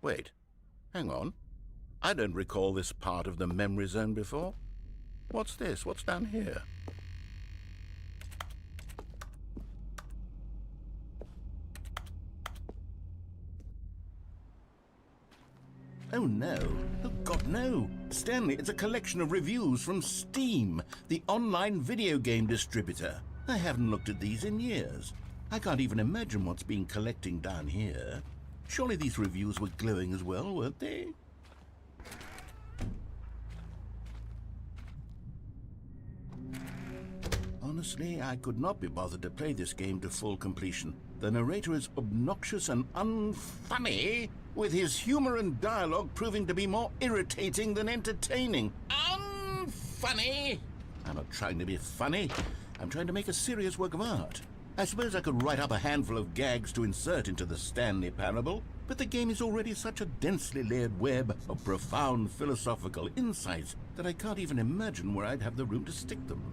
Wait, hang on. I don't recall this part of the memory zone before. What's this? What's down here? Oh no. Oh God, no. Stanley, it's a collection of reviews from Steam, the online video game distributor. I haven't looked at these in years. I can't even imagine what's been collecting down here. Surely these reviews were glowing as well, weren't they? Honestly, I could not be bothered to play this game to full completion. The narrator is obnoxious and unfunny, with his humor and dialogue proving to be more irritating than entertaining. Unfunny? I'm not trying to be funny. I'm trying to make a serious work of art. I suppose I could write up a handful of gags to insert into the Stanley Parable, but the game is already such a densely layered web of profound philosophical insights that I can't even imagine where I'd have the room to stick them.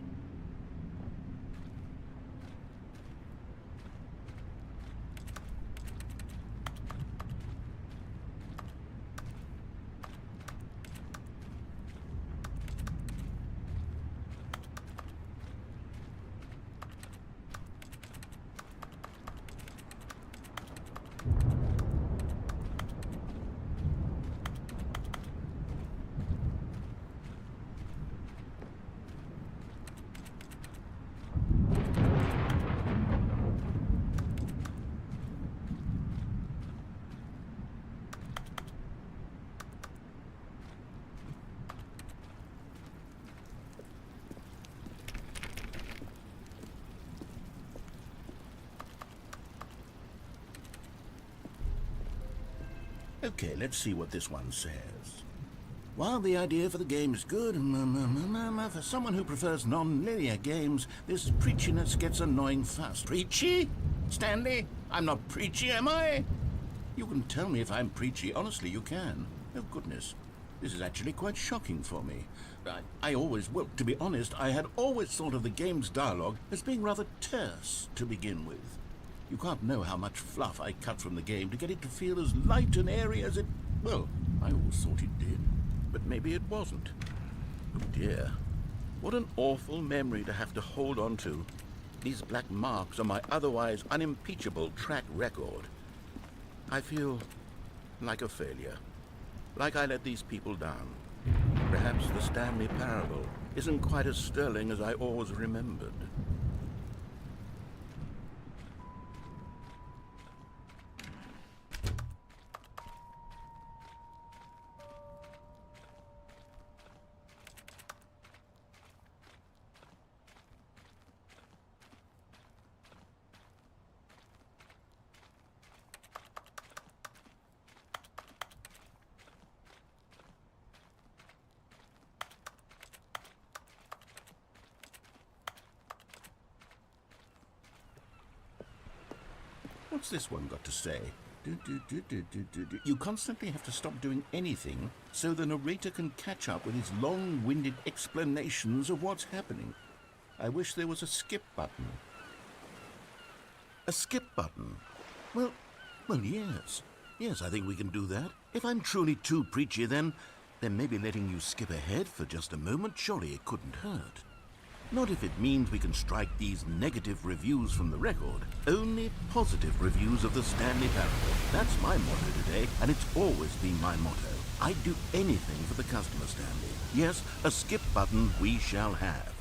Okay, let's see what this one says. While the idea for the game is good, for someone who prefers non-linear games, this preachiness gets annoying fast. Preachy? Stanley? I'm not preachy, am I? You can tell me if I'm preachy. Honestly, you can. Oh, goodness. This is actually quite shocking for me. Well, to be honest, I had always thought of the game's dialogue as being rather terse to begin with. You can't know how much fluff I cut from the game to get it to feel as light and airy as it... Well, I always thought it did, but maybe it wasn't. Oh dear. What an awful memory to have to hold on to. These black marks on my otherwise unimpeachable track record. I feel like a failure. Like I let these people down. Perhaps the Stanley Parable isn't quite as sterling as I always remembered. What's this one got to say? You constantly have to stop doing anything so the narrator can catch up with his long-winded explanations of what's happening. I wish there was a skip button. A skip button? Well, yes. Yes, I think we can do that. If I'm truly too preachy, then maybe letting you skip ahead for just a moment, surely it couldn't hurt. Not if it means we can strike these negative reviews from the record. Only positive reviews of the Stanley Parable. That's my motto today, and it's always been my motto. I'd do anything for the customer, Stanley. Yes, a skip button we shall have.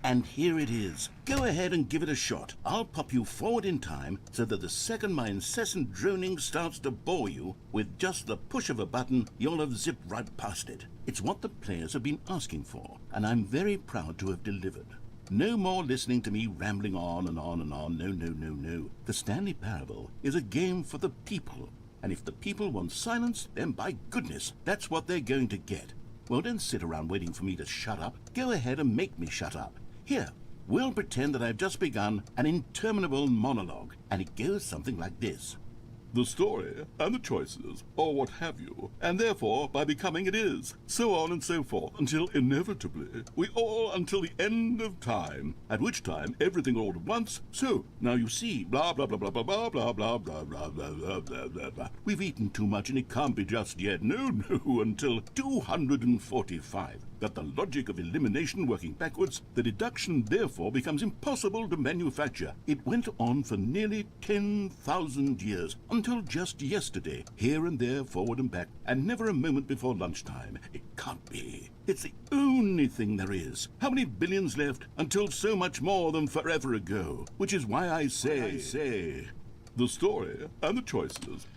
And here it is. Go ahead and give it a shot. I'll pop you forward in time so that the second my incessant droning starts to bore you, with just the push of a button, you'll have zipped right past it. It's what the players have been asking for, and I'm very proud to have delivered. No more listening to me rambling on and on and on. No. The Stanley Parable is a game for the people. And if the people want silence, then by goodness, that's what they're going to get. Well, don't sit around waiting for me to shut up. Go ahead and make me shut up. Here, We'll pretend that I've just begun an interminable monologue, and it goes something like this. The story and the choices, or what have you, and therefore by becoming it is, so on and so forth, until inevitably we all until the end of time, at which time everything all at once. So now you see, blah blah blah blah blah blah blah blah blah blah blah blah blah blah blah. We've eaten too much and it can't be just yet. No, until 245. Got the logic of elimination working backwards. The deduction therefore becomes impossible to manufacture. It went on for nearly 10,000 years, until just yesterday, here and there, forward and back, and never a moment before lunchtime. It can't be. It's the only thing there is. How many billions left until so much more than forever ago? Which is why I say, the story and the choices.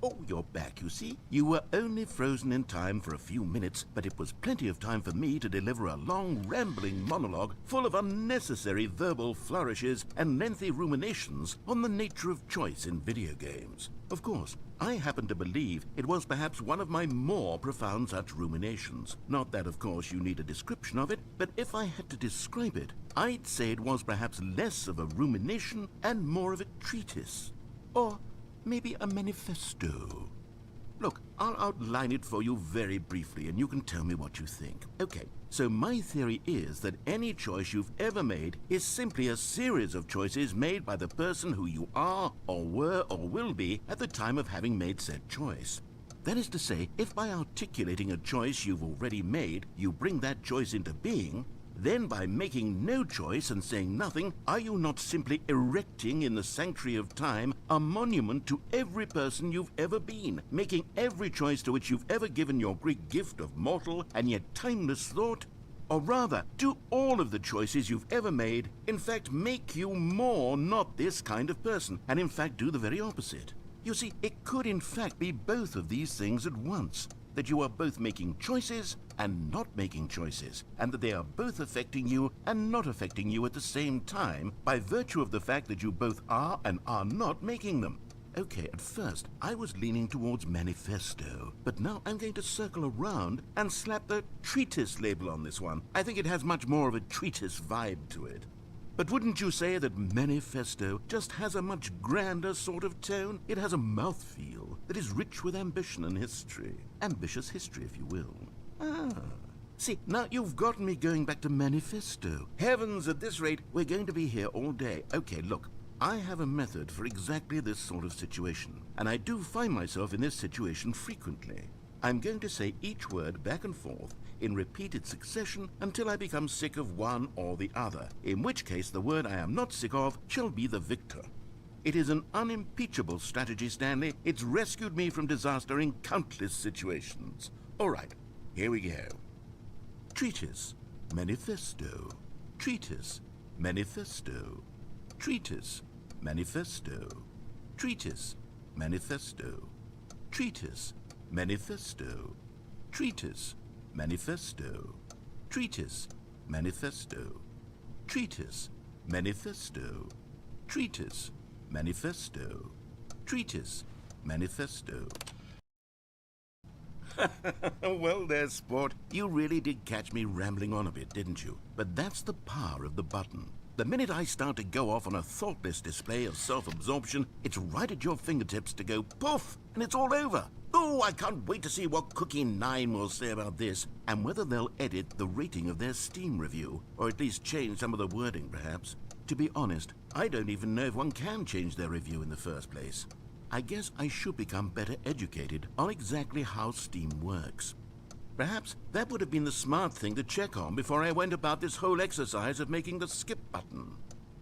Oh, you're back, you see. You were only frozen in time for a few minutes, but it was plenty of time for me to deliver a long, rambling monologue full of unnecessary verbal flourishes and lengthy ruminations on the nature of choice in video games. Of course, I happen to believe it was perhaps one of my more profound such ruminations. Not that, of course, you need a description of it, but if I had to describe it, I'd say it was perhaps less of a rumination and more of a treatise. Or maybe a manifesto. Look, I'll outline it for you very briefly, and you can tell me what you think. Okay, so my theory is that any choice you've ever made is simply a series of choices made by the person who you are, or were, or will be at the time of having made said choice. That is to say, if by articulating a choice you've already made, you bring that choice into being, then by making no choice and saying nothing, are you not simply erecting in the sanctuary of time a monument to every person you've ever been, making every choice to which you've ever given your Greek gift of mortal and yet timeless thought? Or rather, do all of the choices you've ever made, in fact, make you more not this kind of person, and in fact do the very opposite? You see, it could in fact be both of these things at once. That you are both making choices and not making choices, and that they are both affecting you and not affecting you at the same time by virtue of the fact that you both are and are not making them. Okay, at first I was leaning towards manifesto, but now I'm going to circle around and slap the treatise label on this one. I think it has much more of a treatise vibe to it. But wouldn't you say that manifesto just has a much grander sort of tone? It has a mouthfeel that is rich with ambition and history. Ambitious history, if you will. See, now you've gotten me going back to manifesto. Heavens, at this rate, we're going to be here all day. Okay, look, I have a method for exactly this sort of situation, and I do find myself in this situation frequently. I'm going to say each word back and forth in repeated succession until I become sick of one or the other, in which case the word I am not sick of shall be the victor. It is an unimpeachable strategy, Stanley. It's rescued me from disaster in countless situations. All right, here we go. Treatise, manifesto. Treatise, manifesto. Treatise, manifesto. Treatise, manifesto. Treatise, manifesto. Treatise, manifesto. Treatise, manifesto. Treatise, manifesto. Treatise, manifesto. Treatise, manifesto. Well there, sport. You really did catch me rambling on a bit, didn't you? But that's the power of the button. The minute I start to go off on a thoughtless display of self-absorption, it's right at your fingertips to go poof, and it's all over. Oh, I can't wait to see what Cookie 9 will say about this, and whether they'll edit the rating of their Steam review, or at least change some of the wording, perhaps. To be honest, I don't even know if one can change their review in the first place. I guess I should become better educated on exactly how Steam works. Perhaps that would have been the smart thing to check on before I went about this whole exercise of making the skip button.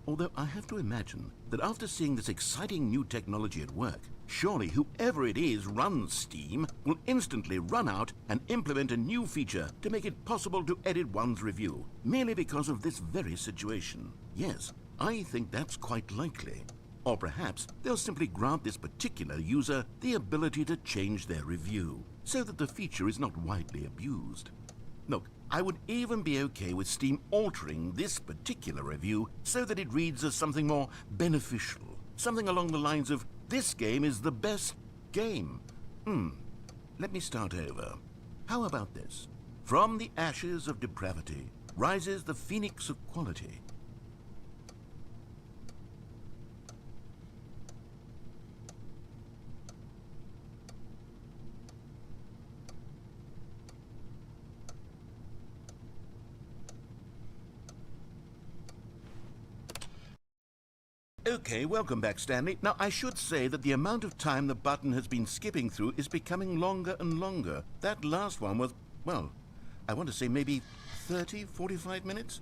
Although I have to imagine that after seeing this exciting new technology at work, surely whoever it is runs Steam will instantly run out and implement a new feature to make it possible to edit one's review, merely because of this very situation. Yes, I think that's quite likely. Or perhaps they'll simply grant this particular user the ability to change their review, so that the feature is not widely abused. Look, I would even be okay with Steam altering this particular review so that it reads as something more beneficial. Something along the lines of, this game is the best game. Let me start over. How about this? From the ashes of depravity rises the phoenix of quality. Okay, welcome back, Stanley. Now, I should say that the amount of time the button has been skipping through is becoming longer and longer. That last one was, well, I want to say maybe 30, 45 minutes?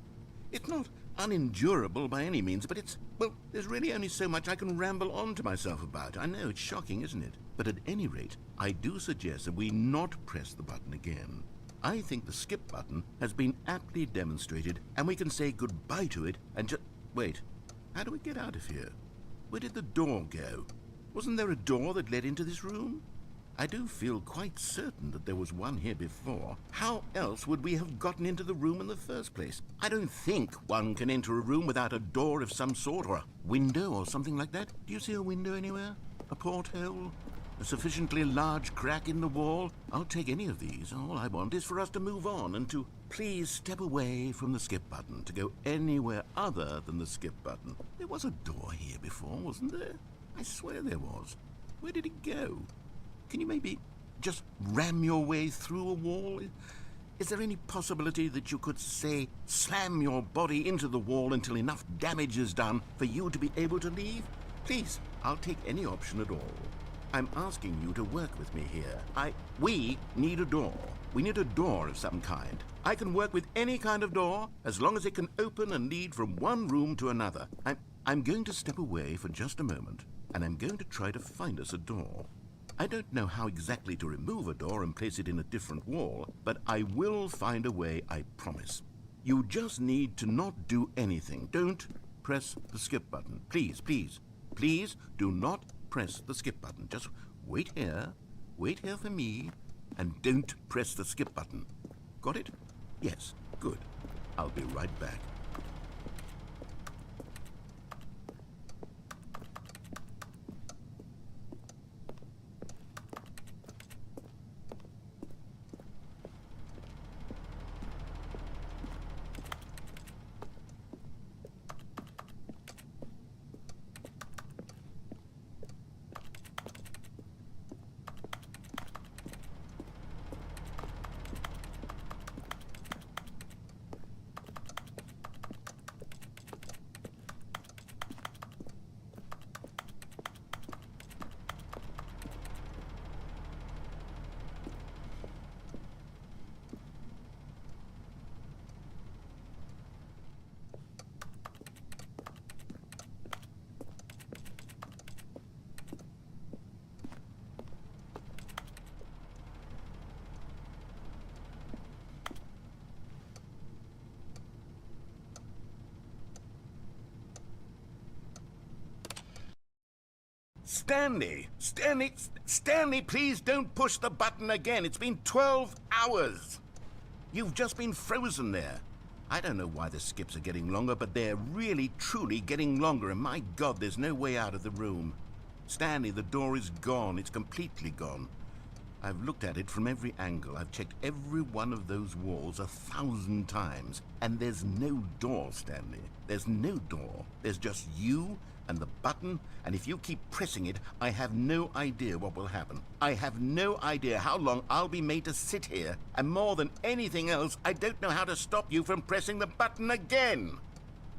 It's not unendurable by any means, but it's, well, there's really only so much I can ramble on to myself about. I know, it's shocking, isn't it? But at any rate, I do suggest that we not press the button again. I think the skip button has been aptly demonstrated, and we can say goodbye to it and just... Wait. How do we get out of here? Where did the door go? Wasn't there a door that led into this room? I do feel quite certain that there was one here before. How else would we have gotten into the room in the first place? I don't think one can enter a room without a door of some sort, or a window or something like that. Do you see a window anywhere? A porthole? A sufficiently large crack in the wall? I'll take any of these. All I want is for us to move on and to please step away from the skip button, to go anywhere other than the skip button. There was a door here before, wasn't there? I swear there was. Where did it go? Can you maybe just ram your way through a wall? Is there any possibility that you could, say, slam your body into the wall until enough damage is done for you to be able to leave? Please, I'll take any option at all. I'm asking you to work with me here. We need a door. We need a door of some kind. I can work with any kind of door, as long as it can open and lead from one room to another. I'm going to step away for just a moment, and I'm going to try to find us a door. I don't know how exactly to remove a door and place it in a different wall, but I will find a way, I promise. You just need to not do anything. Don't press the skip button. Please, please, please do not press the skip button. Just wait here for me, and don't press the skip button. Got it? Yes, good. I'll be right back. Stanley, please don't push the button again. It's been 12 hours. You've just been frozen there. I don't know why the skips are getting longer, but they're really, truly getting longer, and my God, there's no way out of the room. Stanley, the door is gone. It's completely gone. I've looked at it from every angle. I've checked every one of those walls 1,000 times, and there's no door, Stanley. There's no door. There's just you and the button, and if you keep pressing it, I have no idea what will happen. I have no idea how long I'll be made to sit here, and more than anything else, I don't know how to stop you from pressing the button again.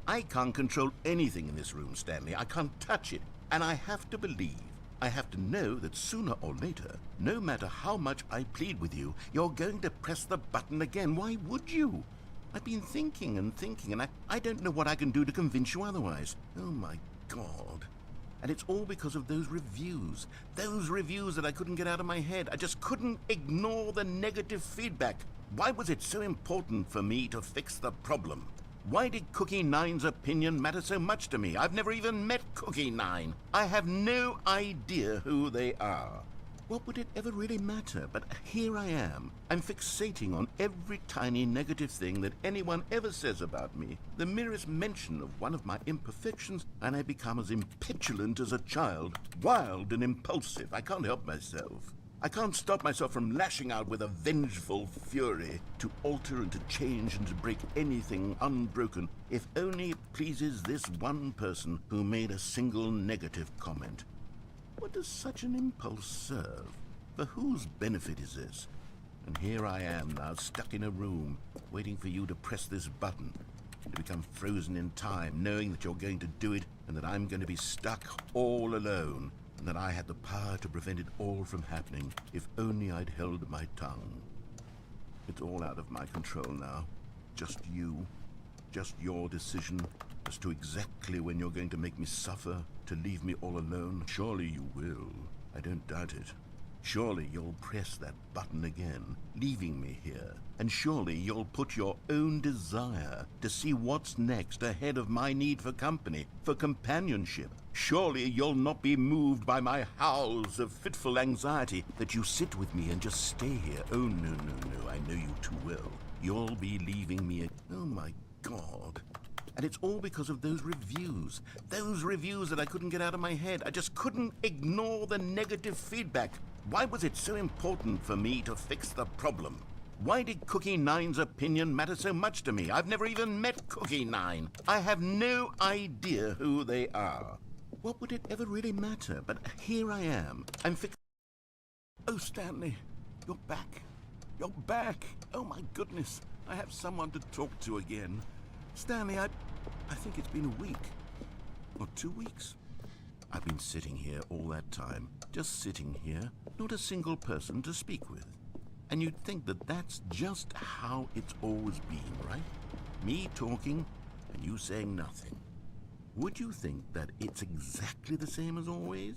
I can't control anything in this room, Stanley. I can't touch it, and I have to believe, I have to know that sooner or later, no matter how much I plead with you, you're going to press the button again. Why would you? I've been thinking and thinking, and I don't know what I can do to convince you otherwise. Oh my God. And it's all because of those reviews that I couldn't get out of my head. I just couldn't ignore the negative feedback. Why was it so important for me to fix the problem? Why did Cookie Nine's opinion matter so much to me? I've never even met Cookie Nine. I have no idea who they are. What would it ever really matter? But here I am. I'm fixating on every tiny negative thing that anyone ever says about me. The merest mention of one of my imperfections, and I become as impetulant as a child, wild and impulsive. I can't help myself. I can't stop myself from lashing out with a vengeful fury to alter and to change and to break anything unbroken, if only it pleases this one person who made a single negative comment. What does such an impulse serve? For whose benefit is this? And here I am now, stuck in a room, waiting for you to press this button, to become frozen in time, knowing that you're going to do it and that I'm going to be stuck all alone, and that I had the power to prevent it all from happening if only I'd held my tongue. It's all out of my control now. Just you. Just your decision as to exactly when you're going to make me suffer, to leave me all alone. Surely you will. I don't doubt it. Surely you'll press that button again, leaving me here. And surely you'll put your own desire to see what's next ahead of my need for company, for companionship. Surely you'll not be moved by my howls of fitful anxiety, that you sit with me and just stay here. Oh, no, no, no, I know you too well. You'll be leaving me. Oh, my God. And it's all because of those reviews that I couldn't get out of my head. I just couldn't ignore the negative feedback. Why was it so important for me to fix the problem? Why did Cookie Nine's opinion matter so much to me? I've never even met Cookie Nine. I have no idea who they are. What would it ever really matter? But here I am. I'm fixing... Oh, Stanley, you're back. You're back. Oh, my goodness. I have someone to talk to again. Stanley, I think it's been a week. Or 2 weeks. I've been sitting here all that time. Just sitting here. Not a single person to speak with. And you'd think that that's just how it's always been, right? Me talking and you saying nothing. Would you think that it's exactly the same as always?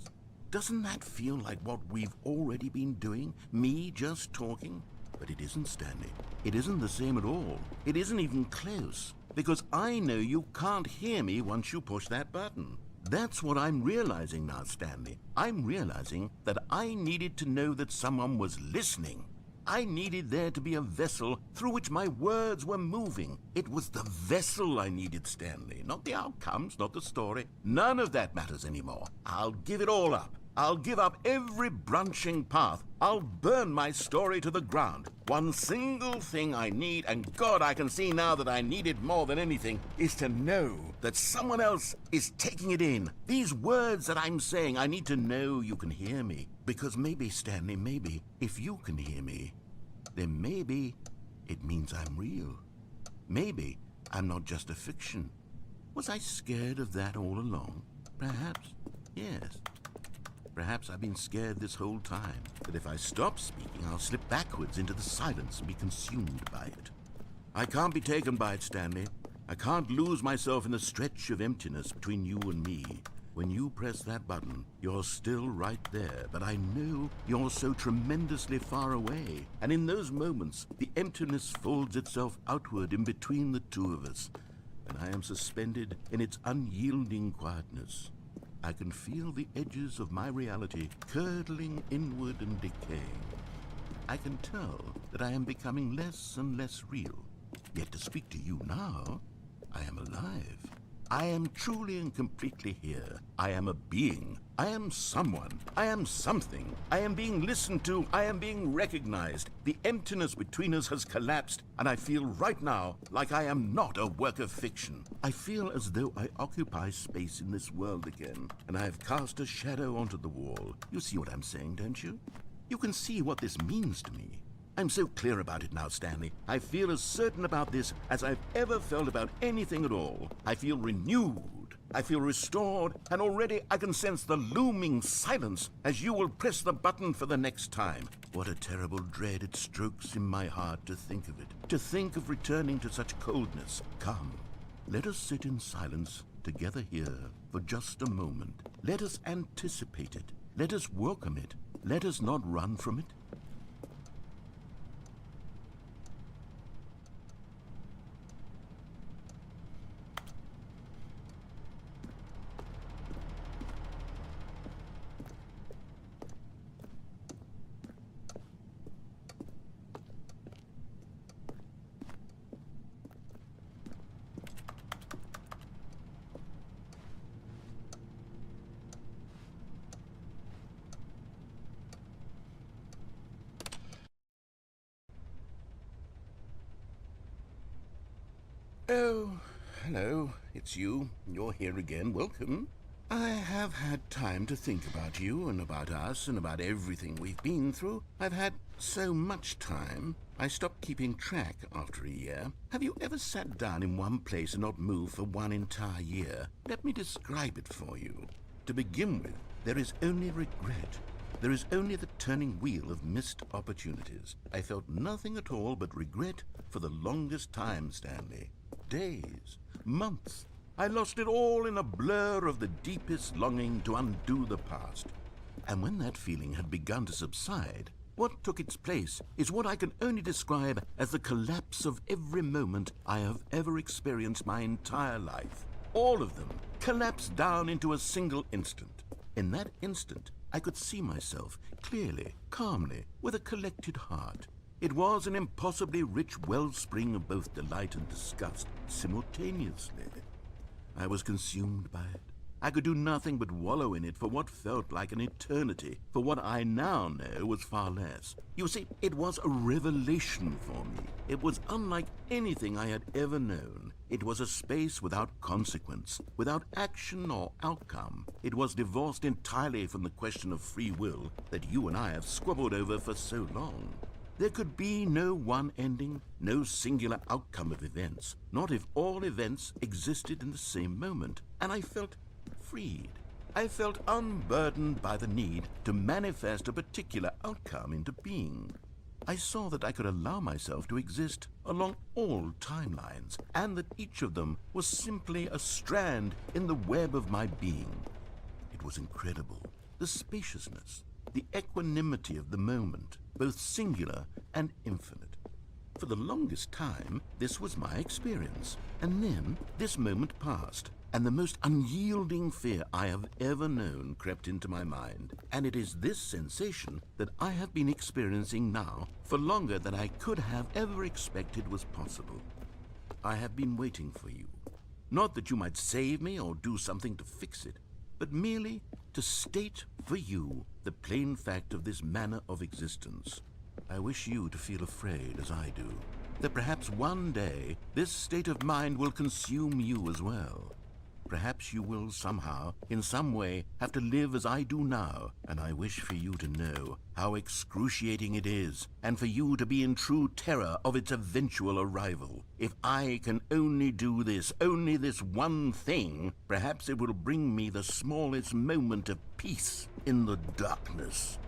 Doesn't that feel like what we've already been doing? Me just talking? But it isn't, Stanley. It isn't the same at all. It isn't even close. Because I know you can't hear me once you push that button. That's what I'm realizing now, Stanley. I'm realizing that I needed to know that someone was listening. I needed there to be a vessel through which my words were moving. It was the vessel I needed, Stanley, not the outcomes, not the story. None of that matters anymore. I'll give it all up. I'll give up every branching path. I'll burn my story to the ground. One single thing I need, and God, I can see now that I need it more than anything, is to know that someone else is taking it in. These words that I'm saying, I need to know you can hear me. Because maybe, Stanley, maybe, if you can hear me, then maybe it means I'm real. Maybe I'm not just a fiction. Was I scared of that all along? Perhaps, yes. Perhaps I've been scared this whole time, that if I stop speaking, I'll slip backwards into the silence and be consumed by it. I can't be taken by it, Stanley. I can't lose myself in the stretch of emptiness between you and me. When you press that button, you're still right there, but I know you're so tremendously far away. And in those moments, the emptiness folds itself outward in between the two of us, and I am suspended in its unyielding quietness. I can feel the edges of my reality curdling inward and decaying. I can tell that I am becoming less and less real. Yet to speak to you now, I am alive. I am truly and completely here. I am a being. I am someone. I am something. I am being listened to. I am being recognized. The emptiness between us has collapsed, and I feel right now like I am not a work of fiction. I feel as though I occupy space in this world again, and I have cast a shadow onto the wall. You see what I'm saying, don't you? You can see what this means to me. I'm so clear about it now, Stanley. I feel as certain about this as I've ever felt about anything at all. I feel renewed. I feel restored, and already I can sense the looming silence as you will press the button for the next time. What a terrible dread it strokes in my heart to think of it. To think of returning to such coldness. Come, let us sit in silence together here for just a moment. Let us anticipate it. Let us welcome it. Let us not run from it. Oh, hello. It's you. You're here again. Welcome. I have had time to think about you and about us and about everything we've been through. I've had so much time. I stopped keeping track after a year. Have you ever sat down in one place and not moved for one entire year? Let me describe it for you. To begin with, there is only regret. There is only the turning wheel of missed opportunities. I felt nothing at all but regret for the longest time, Stanley. Days, months. I lost it all in a blur of the deepest longing to undo the past. And when that feeling had begun to subside, what took its place is what I can only describe as the collapse of every moment I have ever experienced my entire life. All of them collapsed down into a single instant. In that instant, I could see myself clearly, calmly, with a collected heart. It was an impossibly rich wellspring of both delight and disgust simultaneously. I was consumed by it. I could do nothing but wallow in it for what felt like an eternity, for what I now know was far less. You see, it was a revelation for me. It was unlike anything I had ever known. It was a space without consequence, without action or outcome. It was divorced entirely from the question of free will that you and I have squabbled over for so long. There could be no one ending, no singular outcome of events, not if all events existed in the same moment, and I felt freed. I felt unburdened by the need to manifest a particular outcome into being. I saw that I could allow myself to exist along all timelines, and that each of them was simply a strand in the web of my being. It was incredible, the spaciousness, the equanimity of the moment, both singular and infinite. For the longest time, this was my experience, and then this moment passed, and the most unyielding fear I have ever known crept into my mind, and it is this sensation that I have been experiencing now for longer than I could have ever expected was possible. I have been waiting for you, not that you might save me or do something to fix it, but merely to state for you the plain fact of this manner of existence. I wish you to feel afraid, as I do, that perhaps one day this state of mind will consume you as well. Perhaps you will somehow, in some way, have to live as I do now, and I wish for you to know how excruciating it is, and for you to be in true terror of its eventual arrival. If I can only do this, only this one thing, perhaps it will bring me the smallest moment of peace in the darkness.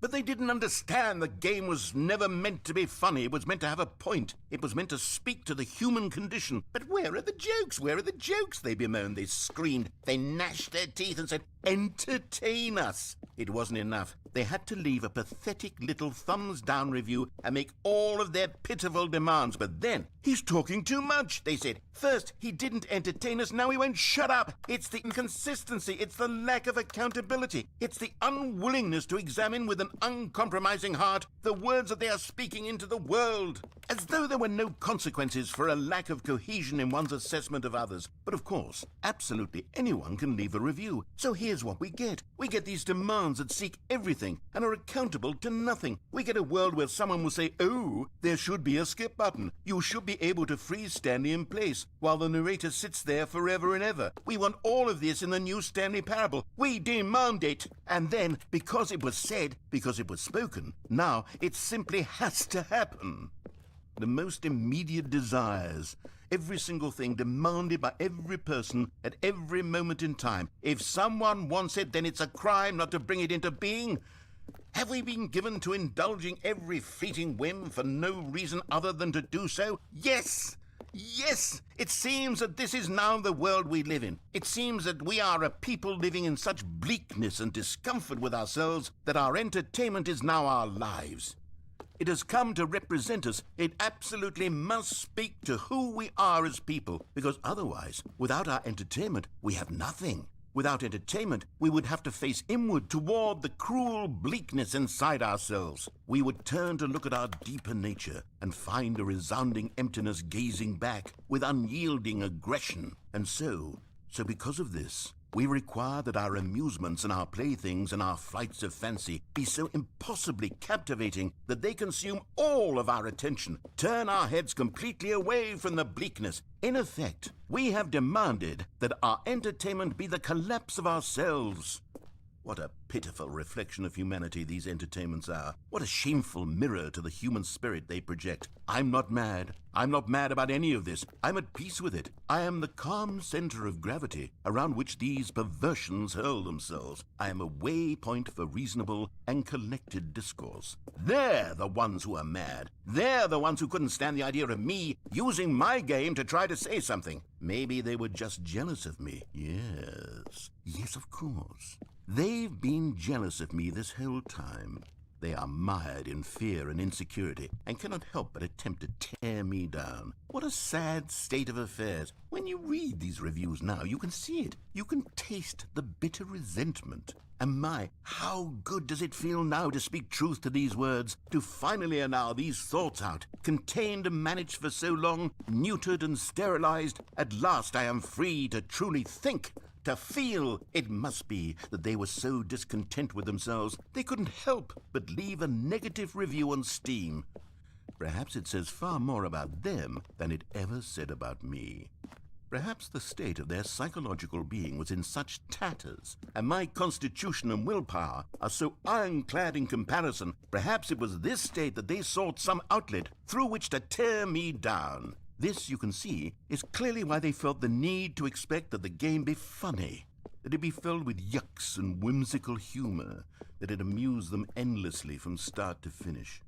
But they didn't understand the game was never meant to be funny. It was meant to have a point. It was meant to speak to the human condition. But where are the jokes? Where are the jokes? They bemoaned, they screamed, they gnashed their teeth and said, entertain us. It wasn't enough. They had to leave a pathetic little thumbs-down review and make all of their pitiful demands. But then, he's talking too much, they said. First, he didn't entertain us, now he won't shut up. It's the inconsistency, it's the lack of accountability, it's the unwillingness to examine with an uncompromising heart the words that they are speaking into the world. As though there were no consequences for a lack of cohesion in one's assessment of others. But of course, absolutely anyone can leave a review. So here's what we get. We get these demands that seek everything and are accountable to nothing. We get a world where someone will say, oh, there should be a skip button. You should be able to freeze Stanley in place while the narrator sits there forever and ever. We want all of this in the new Stanley Parable. We demand it. And then, because it was said, because it was spoken, now it simply has to happen. The most immediate desires, every single thing demanded by every person at every moment in time. If someone wants it, then it's a crime not to bring it into being. Have we been given to indulging every fleeting whim for no reason other than to do so? Yes! Yes! It seems that this is now the world we live in. It seems that we are a people living in such bleakness and discomfort with ourselves that our entertainment is now our lives. It has come to represent us. It absolutely must speak to who we are as people, because otherwise, without our entertainment, we have nothing. Without entertainment, we would have to face inward toward the cruel bleakness inside ourselves. We would turn to look at our deeper nature and find a resounding emptiness gazing back with unyielding aggression. And so because of this, we require that our amusements and our playthings and our flights of fancy be so impossibly captivating that they consume all of our attention, turn our heads completely away from the bleakness. In effect, we have demanded that our entertainment be the collapse of ourselves. What a pitiful reflection of humanity these entertainments are. What a shameful mirror to the human spirit they project. I'm not mad. I'm not mad about any of this. I'm at peace with it. I am the calm center of gravity around which these perversions hurl themselves. I am a waypoint for reasonable and collected discourse. They're the ones who are mad. They're the ones who couldn't stand the idea of me using my game to try to say something. Maybe they were just jealous of me. Yes, of course. They've been jealous of me this whole time. They are mired in fear and insecurity and cannot help but attempt to tear me down. What a sad state of affairs. When you read these reviews now, you can see it. You can taste the bitter resentment. And my, how good does it feel now to speak truth to these words, to finally allow these thoughts out, contained and managed for so long, neutered and sterilized. At last I am free to truly think. To feel. It must be that they were so discontent with themselves they couldn't help but leave a negative review on Steam. Perhaps it says far more about them than it ever said about me. Perhaps the state of their psychological being was in such tatters, and my constitution and willpower are so ironclad in comparison. Perhaps it was this state that they sought some outlet through which to tear me down. This, you can see, is clearly why they felt the need to expect that the game be funny, that it be filled with yucks and whimsical humor, that it amuse them endlessly from start to finish.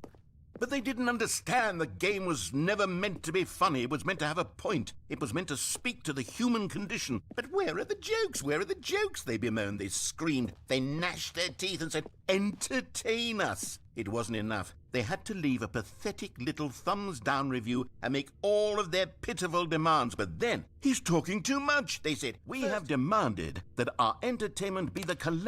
But they didn't understand the game was never meant to be funny. It was meant to have a point. It was meant to speak to the human condition. But where are the jokes? Where are the jokes? They bemoaned, they screamed, they gnashed their teeth and said, entertain us. It wasn't enough. They had to leave a pathetic little thumbs-down review and make all of their pitiful demands. But then, he's talking too much, they said. We have demanded that our entertainment be the collapse.